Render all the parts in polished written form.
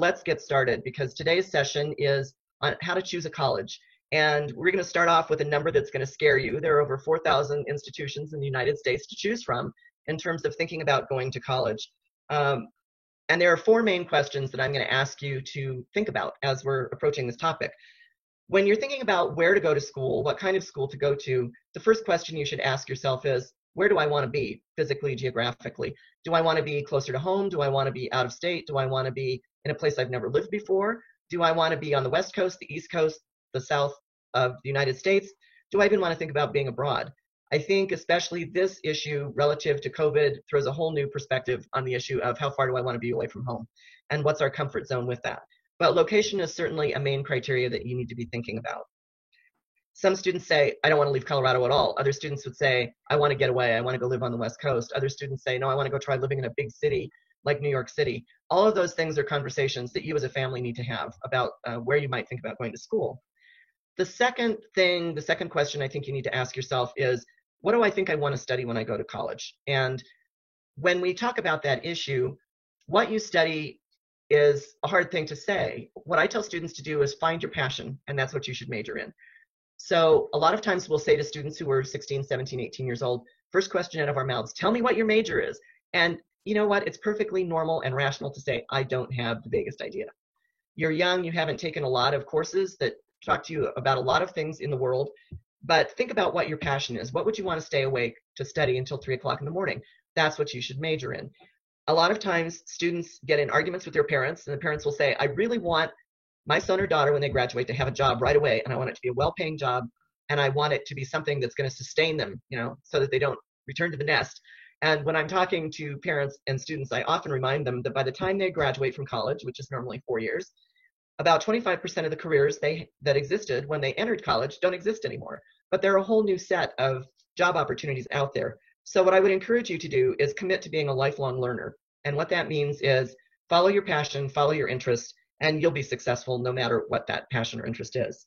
let's get started, because today's session is on how to choose a college. And we're going to start off with a number that's going to scare you. There are over 4,000 institutions in the United States to choose from in terms of thinking about going to college. And there are four main questions that I'm going to ask you to think about as we're approaching this topic. When you're thinking about where to go to school, what kind of school to go to, the first question you should ask yourself is, where do I want to be physically, geographically? Do I want to be closer to home? Do I want to be out of state? Do I want to be in a place I've never lived before? Do I want to be on the West Coast, the East Coast, the South of the United States? Do I even want to think about being abroad? I think especially this issue relative to COVID throws a whole new perspective on the issue of how far do I want to be away from home and what's our comfort zone with that. But location is certainly a main criteria that you need to be thinking about. Some students say, I don't want to leave Colorado at all. Other students would say, I want to get away. I want to go live on the West Coast. Other students say, no, I want to go try living in a big city like New York City. All of those things are conversations that you as a family need to have about where you might think about going to school. The second question I think you need to ask yourself is, what do I think I want to study when I go to college? And when we talk about that issue, what you study is a hard thing to say. What I tell students to do is find your passion, and that's what you should major in. So a lot of times we'll say to students who are 16, 17, 18 years old, first question out of our mouths, tell me what your major is. And you know what? It's perfectly normal and rational to say, I don't have the vaguest idea. You're young, you haven't taken a lot of courses that talk to you about a lot of things in the world, but think about what your passion is. What would you want to stay awake to study until 3 o'clock in the morning? That's what you should major in. A lot of times students get in arguments with their parents, and the parents will say, I really want my son or daughter when they graduate to have a job right away, and I want it to be a well-paying job, and I want it to be something that's going to sustain them, so that they don't return to the nest. And when I'm talking to parents and students, I often remind them that by the time they graduate from college, which is normally 4 years, about 25% of the careers that existed when they entered college don't exist anymore. But there are a whole new set of job opportunities out there. So what I would encourage you to do is commit to being a lifelong learner. And what that means is follow your passion, follow your interest, and you'll be successful no matter what that passion or interest is.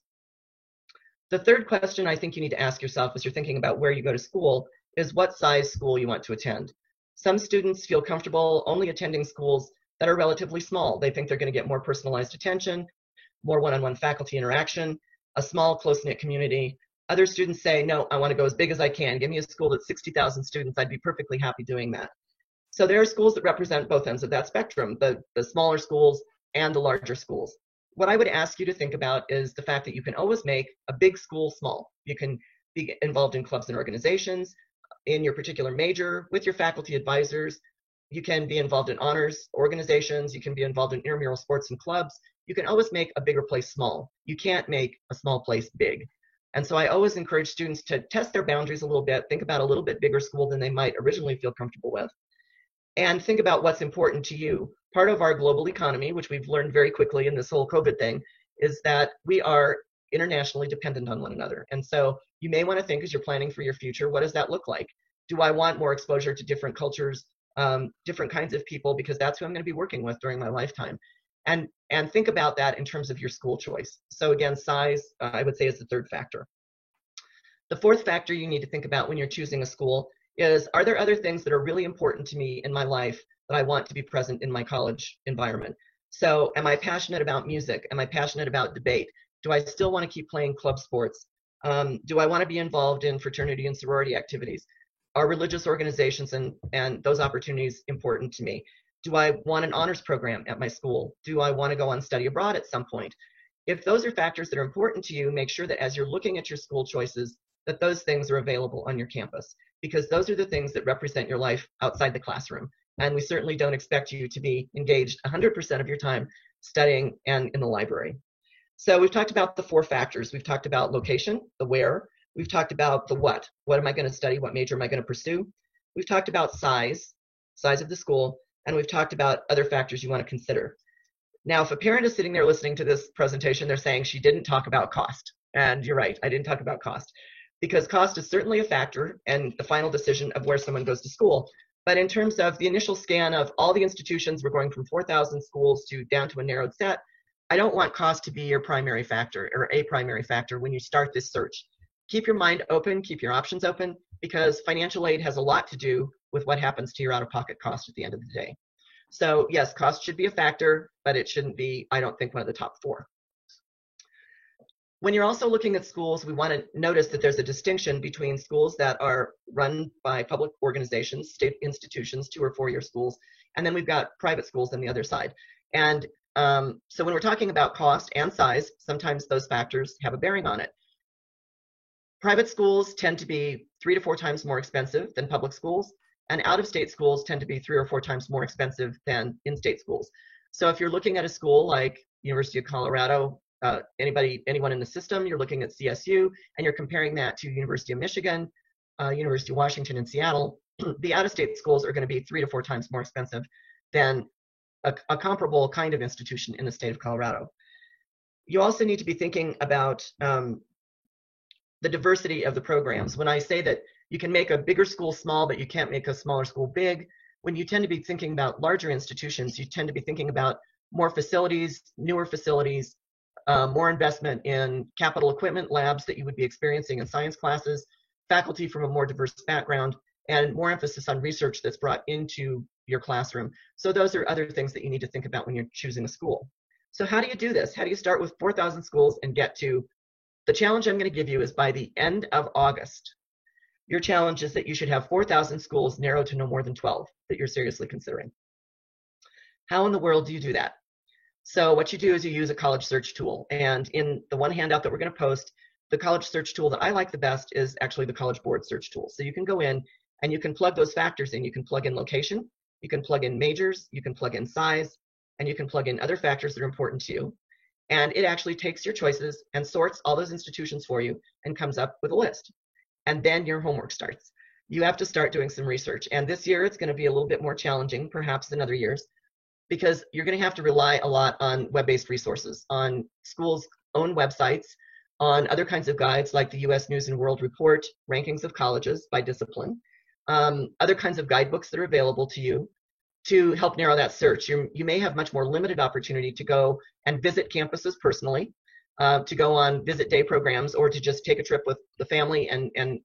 The third question I think you need to ask yourself as you're thinking about where you go to school is what size school you want to attend. Some students feel comfortable only attending schools that are relatively small. They think they're going to get more personalized attention, more one-on-one faculty interaction, a small, close-knit community. Other students say, no, I want to go as big as I can. Give me a school that's 60,000 students. I'd be perfectly happy doing that. So there are schools that represent both ends of that spectrum, the smaller schools and the larger schools. What I would ask you to think about is the fact that you can always make a big school small. You can be involved in clubs and organizations, in your particular major, with your faculty advisors. You can be involved in honors organizations. You can be involved in intramural sports and clubs. You can always make a bigger place small. You can't make a small place big. And so I always encourage students to test their boundaries a little bit, think about a little bit bigger school than they might originally feel comfortable with, and think about what's important to you. Part of our global economy, which we've learned very quickly in this whole COVID thing, is that we are internationally dependent on one another. And so you may want to think as you're planning for your future, what does that look like? Do I want more exposure to different cultures, different kinds of people, because that's who I'm going to be working with during my lifetime? And think about that in terms of your school choice. So again, size, I would say, is the third factor. The fourth factor you need to think about when you're choosing a school is, are there other things that are really important to me in my life that I want to be present in my college environment? So am I passionate about music? Am I passionate about debate? Do I still want to keep playing club sports? Do I want to be involved in fraternity and sorority activities? Are religious organizations and those opportunities important to me? Do I want an honors program at my school? Do I want to go on study abroad at some point? If those are factors that are important to you, make sure that as you're looking at your school choices, that those things are available on your campus, because those are the things that represent your life outside the classroom. And we certainly don't expect you to be engaged 100% of your time studying and in the library. So we've talked about the four factors. We've talked about location, the where. We've talked about the what. What am I going to study? What major am I going to pursue? We've talked about size of the school, and we've talked about other factors you want to consider. Now, if a parent is sitting there listening to this presentation, they're saying she didn't talk about cost. And you're right, I didn't talk about cost, because cost is certainly a factor in the final decision of where someone goes to school. But in terms of the initial scan of all the institutions, we're going from 4,000 schools down to a narrowed set. I don't want cost to be your primary factor or a primary factor when you start this search. Keep your mind open, keep your options open, because financial aid has a lot to do with what happens to your out-of-pocket cost at the end of the day. So yes, cost should be a factor, but it shouldn't be, I don't think, one of the top 4. When you're also looking at schools, we want to notice that there's a distinction between schools that are run by public organizations, state institutions, 2 or 4-year schools, and then we've got private schools on the other side. And so when we're talking about cost and size, sometimes those factors have a bearing on it. Private schools tend to be 3 to 4 times more expensive than public schools, and out-of-state schools tend to be 3 or 4 times more expensive than in-state schools. So if you're looking at a school like University of Colorado, anyone in the system, you're looking at CSU, and you're comparing that to University of Michigan, University of Washington in Seattle, the out-of-state schools are going to be 3 to 4 times more expensive than a comparable kind of institution in the state of Colorado. You also need to be thinking about the diversity of the programs. When I say that you can make a bigger school small, but you can't make a smaller school big, when you tend to be thinking about larger institutions, you tend to be thinking about more facilities, newer facilities, more investment in capital equipment, labs that you would be experiencing in science classes, faculty from a more diverse background, and more emphasis on research that's brought into your classroom. So those are other things that you need to think about when you're choosing a school. So how do you do this? How do you start with 4,000 schools and get to, the challenge I'm going to give you is by the end of August, your challenge is that you should have 4,000 schools narrowed to no more than 12 that you're seriously considering. How in the world do you do that? So what you do is you use a college search tool. And in the one handout that we're going to post, the college search tool that I like the best is actually the College Board search tool. So you can go in and you can plug those factors in. You can plug in location, you can plug in majors, you can plug in size, and you can plug in other factors that are important to you. And it actually takes your choices and sorts all those institutions for you and comes up with a list. And then your homework starts. You have to start doing some research. And this year it's going to be a little bit more challenging, perhaps than other years, because you're going to have to rely a lot on web-based resources, on schools' own websites, on other kinds of guides like the U.S. News and World Report, rankings of colleges by discipline, other kinds of guidebooks that are available to you to help narrow that search. You may have much more limited opportunity to go and visit campuses personally, to go on visit day programs, or to just take a trip with the family and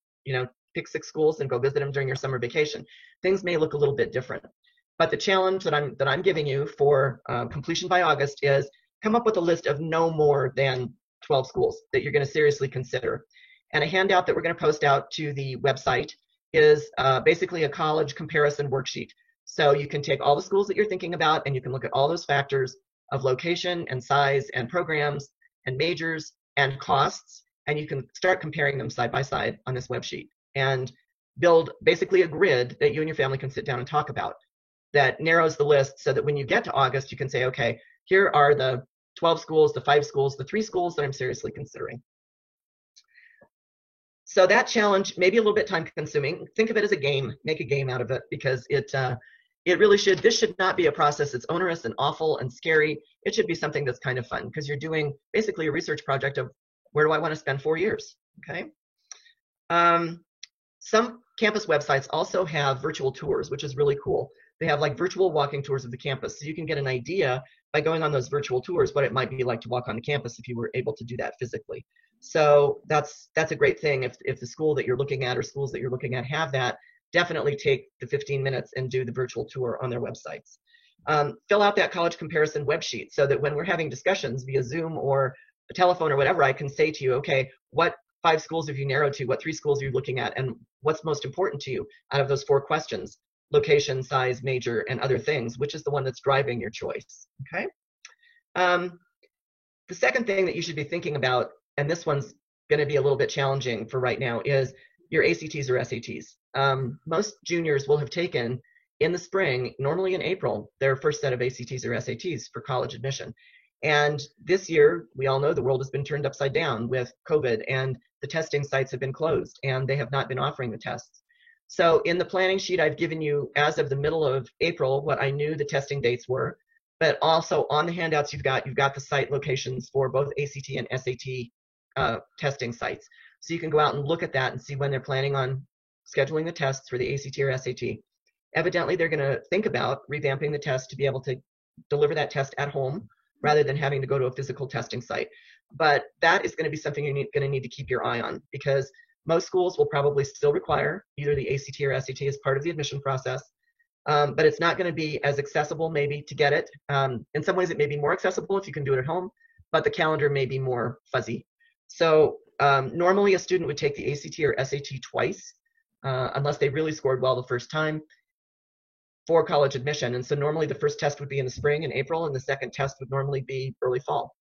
pick 6 schools and go visit them during your summer vacation. Things may look a little bit different. But the challenge that I'm giving you for completion by August is come up with a list of no more than 12 schools that you're going to seriously consider. And a handout that we're going to post out to the website is basically a college comparison worksheet. So you can take all the schools that you're thinking about and you can look at all those factors of location and size and programs and majors and costs, and you can start comparing them side by side on this web sheet and build basically a grid that you and your family can sit down and talk about that narrows the list so that when you get to August, you can say, okay, here are the 12 schools, the 5 schools, the 3 schools that I'm seriously considering. So that challenge may be a little bit time consuming. Think of it as a game, make a game out of it, because it really should, this should not be a process that's onerous and awful and scary. It should be something that's kind of fun because you're doing basically a research project of where do I want to spend 4 years, okay? Some campus websites also have virtual tours, which is really cool. They have like virtual walking tours of the campus. So you can get an idea by going on those virtual tours what it might be like to walk on the campus if you were able to do that physically. So that's a great thing. If the school that you're looking at or schools that you're looking at have that, definitely take the 15 minutes and do the virtual tour on their websites. Fill out that college comparison web sheet so that when we're having discussions via Zoom or a telephone or whatever, I can say to you, okay, what 5 schools have you narrowed to? What 3 schools are you looking at? And what's most important to you out of those 4 questions? Location, size, major, and other things, which is the one that's driving your choice, okay? The second thing that you should be thinking about, and this one's gonna be a little bit challenging for right now, is your ACTs or SATs. Most juniors will have taken in the spring, normally in April, their first set of ACTs or SATs for college admission. And this year, we all know the world has been turned upside down with COVID and the testing sites have been closed and they have not been offering the tests. So in the planning sheet, I've given you, as of the middle of April, what I knew the testing dates were, but also on the handouts you've got the site locations for both ACT and SAT testing sites. So you can go out and look at that and see when they're planning on scheduling the tests for the ACT or SAT. Evidently, they're going to think about revamping the test to be able to deliver that test at home rather than having to go to a physical testing site. But that is going to be something you're going to need to keep your eye on, because most schools will probably still require either the ACT or SAT as part of the admission process. but it's not going to be as accessible maybe to get it. In some ways, it may be more accessible if you can do it at home, but the calendar may be more fuzzy. So normally a student would take the ACT or SAT twice, unless they really scored well the first time for college admission. And so normally the first test would be in the spring in April, and the second test would normally be early fall.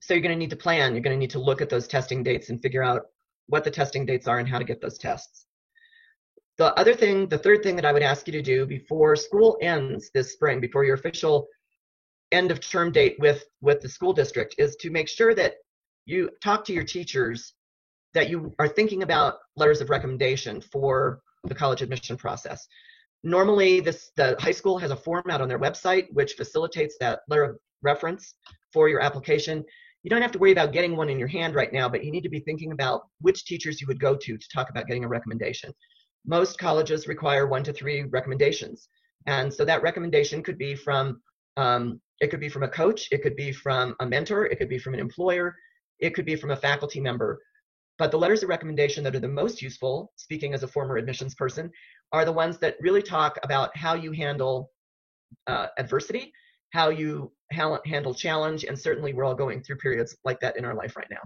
So you're going to need to plan. You're going to need to look at those testing dates and figure out what the testing dates are and how to get those tests. The third thing that I would ask you to do before school ends this spring, before your official end of term date with the school district, is to make sure that you talk to your teachers, that you are thinking about letters of recommendation for the college admission process. Normally, the high school has a form out on their website which facilitates that letter of reference for your application. You don't have to worry about getting one in your hand right now, but you need to be thinking about which teachers you would go to talk about getting a recommendation. Most colleges require 1 to 3 recommendations, and so that recommendation could be from a coach, it could be from a mentor, it could be from an employer, it could be from a faculty member. But the letters of recommendation that are the most useful, speaking as a former admissions person, are the ones that really talk about how you handle adversity, how you handle challenge, and certainly we're all going through periods like that in our life right now.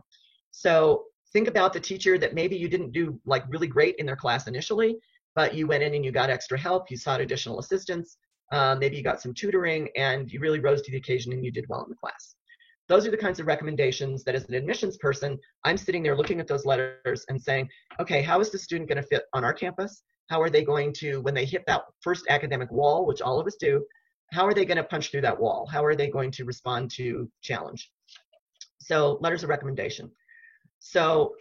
So think about the teacher that maybe you didn't do like really great in their class initially, but you went in and you got extra help, you sought additional assistance, maybe you got some tutoring, and you really rose to the occasion and you did well in the class. Those are the kinds of recommendations that as an admissions person, I'm sitting there looking at those letters and saying, okay, how is the student going to fit on our campus? How are they going to, when they hit that first academic wall, which all of us do, how are they going to punch through that wall? How are they going to respond to challenge? So letters of recommendation. So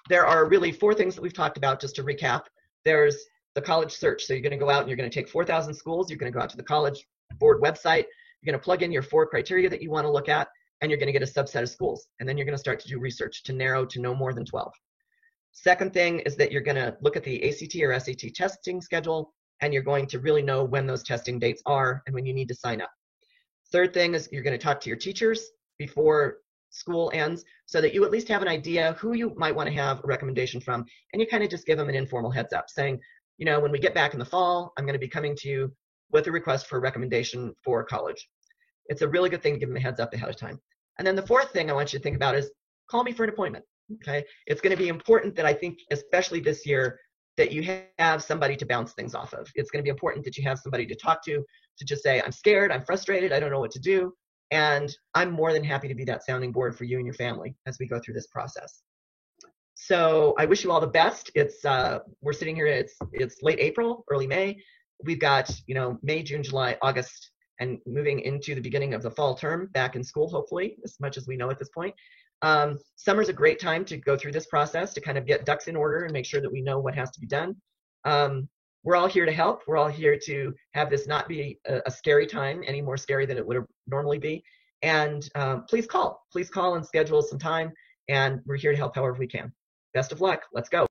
there are really 4 things that we've talked about, just to recap. There's the college search. So you're going to go out and you're going to take 4,000 schools. You're going to go out to the College Board website. You're going to plug in your 4 criteria that you want to look at, and you're going to get a subset of schools. And then you're going to start to do research to narrow to no more than 12. Second thing is that you're going to look at the ACT or SAT testing schedule, and you're going to really know when those testing dates are and when you need to sign up. Third thing is you're going to talk to your teachers before school ends so that you at least have an idea who you might want to have a recommendation from, and you kind of just give them an informal heads up saying, you know, when we get back in the fall, I'm going to be coming to you with a request for a recommendation for college. It's a really good thing to give them a heads up ahead of time. And then the fourth thing I want you to think about is call me for an appointment. Okay, it's going to be important that I think, especially this year, that you have somebody to bounce things off of. It's going to be important that you have somebody to talk to just say, I'm scared, I'm frustrated, I don't know what to do. And I'm more than happy to be that sounding board for you and your family as we go through this process. So I wish you all the best. We're sitting here, it's late April, early May. We've got, you know, May, June, July, August, and moving into the beginning of the fall term back in school, hopefully, as much as we know at this point. Summer's a great time to go through this process, to kind of get ducks in order and make sure that we know what has to be done. We're all here to help. We're all here to have this not be a scary time, any more scary than it would normally be. And please call and schedule some time, and we're here to help however we can. Best of luck. Let's go.